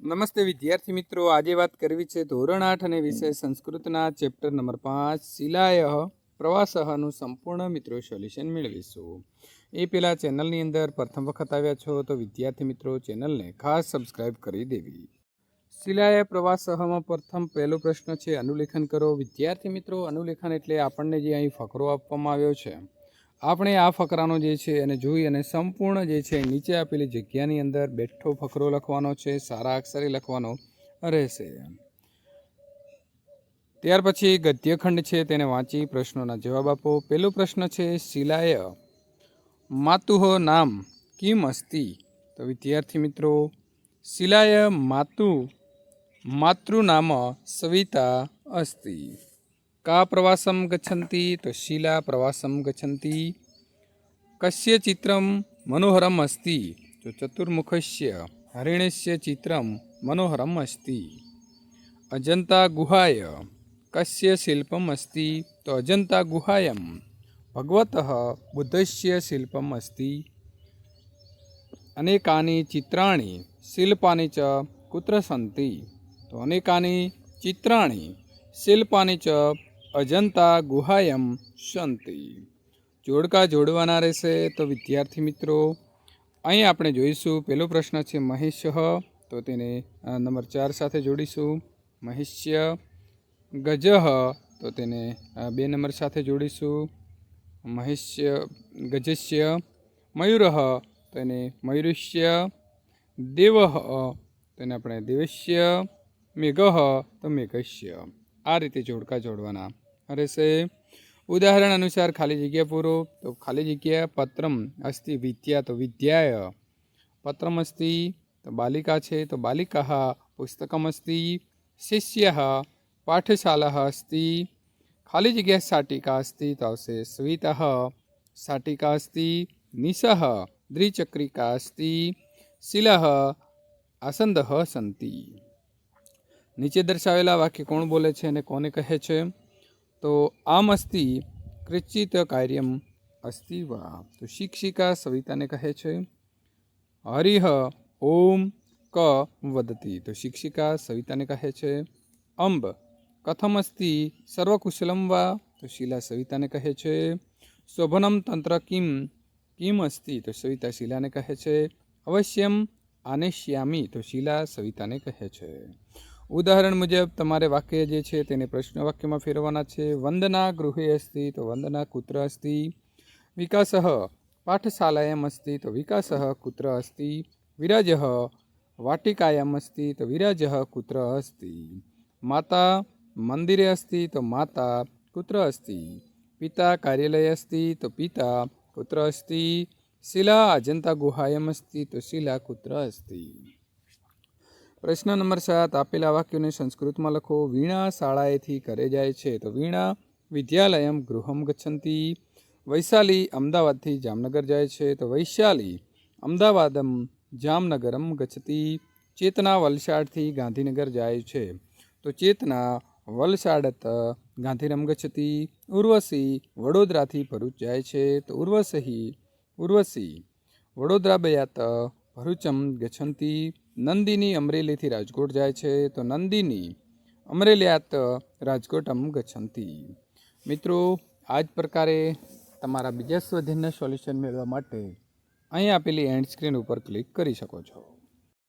નમસ્તે વિદ્યાર્થી મિત્રો, આજે વાત કરવી છે ધોરણ 8 અને વિષય સંસ્કૃતના ચેપ્ટર નંબર 5 શિલાય પ્રવાસહનું સંપૂર્ણ મિત્રો સોલ્યુશન મેળવીશું। એ પહેલાં ચેનલની અંદર પ્રથમ વખત આવ્યા છો તો વિદ્યાર્થી મિત્રો ચેનલને ખાસ સબસ્ક્રાઇબ કરી દેવી। શિલાય પ્રવાસહમાં પ્રથમ પહેલો પ્રશ્ન છે અનુલેખન કરો। વિદ્યાર્થી મિત્રો અનુલેખન એટલે આપણને જે અહીં ફકરો આપવામાં આવ્યો છે, આપણે આ ફકરાનો જે છે એને જોઈ અને સંપૂર્ણ જે છે નીચે આપેલી જગ્યાની અંદર બેઠો ફકરો લખવાનો છે, સારા અક્ષરે લખવાનો રહેશે। ત્યાર પછી ગદ્યખંડ છે તેને વાંચી પ્રશ્નોના જવાબ આપો। પહેલો પ્રશ્ન છે શિલાય માતુઃ નામ કિમ અસ્તિ। તો વિદ્યાર્થી મિત્રો શિલાય માતૃનામ સવિતા અસ્તિ। का प्रवासम गच्छन्ति। तो शीला प्रवासम गच्छन्ति। कस्य चित्रम मनोहरम अस्ति। तो चतुर्मुखस्य हरिणस्य चित्रम मनोहरम अस्ति। अजंता गुहाय कस्य शिल्पम अस्ति। तो अजंता गुहायां भगवतः बुद्धस्य शिल्पम अस्ति। अनेकानि चित्राणि शिल्पानि च कुत्र सन्ति। तो अनेकानि चित्राणि शिल्पानि च अजंता गुहायां सन्ति। जोड़का जोड़वाना रहेशे। तो विद्यार्थी मित्रों અહીં આપણે જોઈશું પહેલો પ્રશ્ન છે મહેશ્ય, તો તેને નંબર 4 સાથે જોડીશું। મહેશ્ય ગજઃ, તો તેને 2 નંબર સાથે જોડીશું। મહેશ્ય ગજસ્ય મયુરઃ, તેને મયુરસ્ય। દેવઃ, તેને આપણે દેવસ્ય। મેઘઃ, તો મેઘસ્ય। આ રીતે જોડકા જોડવાના રહેશે। उदाहरण अनुसार खाली जग्या पूरो। तो खाली जग्या पत्रम अस्ति विद्या, तो विद्याय। पत्रम अस्ति तो बालिका छे, तो बालिका। पुस्तकम अस्ति शिष्यः। पाठशाला अस्ति। खाली जग्या शाटिका अस्ति, तो आवशे स्वितः। शाटिका अस्ति। निशः द्विचक्रिका अस्ति। शिलः आसन्दः सन्ति। नीचे दर्शावेला वाक्य कोण बोले छे अने कोने कहे छे। तो आम अस्ति कृचित कार्यम अस्ति वा। तो शिक्षिका सविता ने कहे छे। हरिः ओम क वदति। तो शिक्षिका सविता ने कहे छे। अंब कथम अस्ति सर्वकुशलम वा। तो शीला सविता ने कहे छे। शोभनम तंत्र किम अस्ति। तो सविता शीला ने कहे छे। अवश्यम आनेष्यामि। तो शीला सविता ने कहे छे। उदाहरण मुजब तमारे वाक्य जे छे तेने प्रश्न वाक्य में फेरवाना छे। वंदना गृहे अस्ति। तो वंदना कुत्र अस्ति। विकासः पाठशालायाम् अस्ति। तो विकासः कुत्र अस्ति। विराजः वाटिकायाम् अस्ति। तो विराजः कुत्र अस्ति। माता मंदिरे अस्ति। तो माता कुत्र अस्ति। पिता कार्यालये अस्ति। तो पिता कुत्र अस्ति। शिला अजंता गुहायाम् अस्ति। तो शिला कुत्र अस्ति। प्रश्न नंबर 7 आपेला वाक्यों ने संस्कृत में लखो। वीणा शाळाएथी करे जाए छे। तो वीणा विद्यालयम गृहम गच्छन्ति। वैशाली अमदावादथी जामनगर जाए छे। तो वैशाली अमदावादम जामनगरम गच्छति। चेतना वलसाडथी गांधीनगर जाए छे। तो चेतना वलसाडत गांधीनगर गच्छति। उर्वशी वडोदराथी भरूच जाए छे। तो उर्वशी वडोदरा बयात भरूचम गच्छन्ति। नंदिनी अमरेली थी राजकोट जाए छे। तो नंदिनी अमरेलियात राजकोटम गच्छन्ति। मित्रों आज प्रकारे तमारा बीजा स्वाध्यायना सोल्यूशन मेळववा माटे અહીં આપેલી એન્ડ સ્ક્રીન ઉપર ક્લિક કરી શકો છો।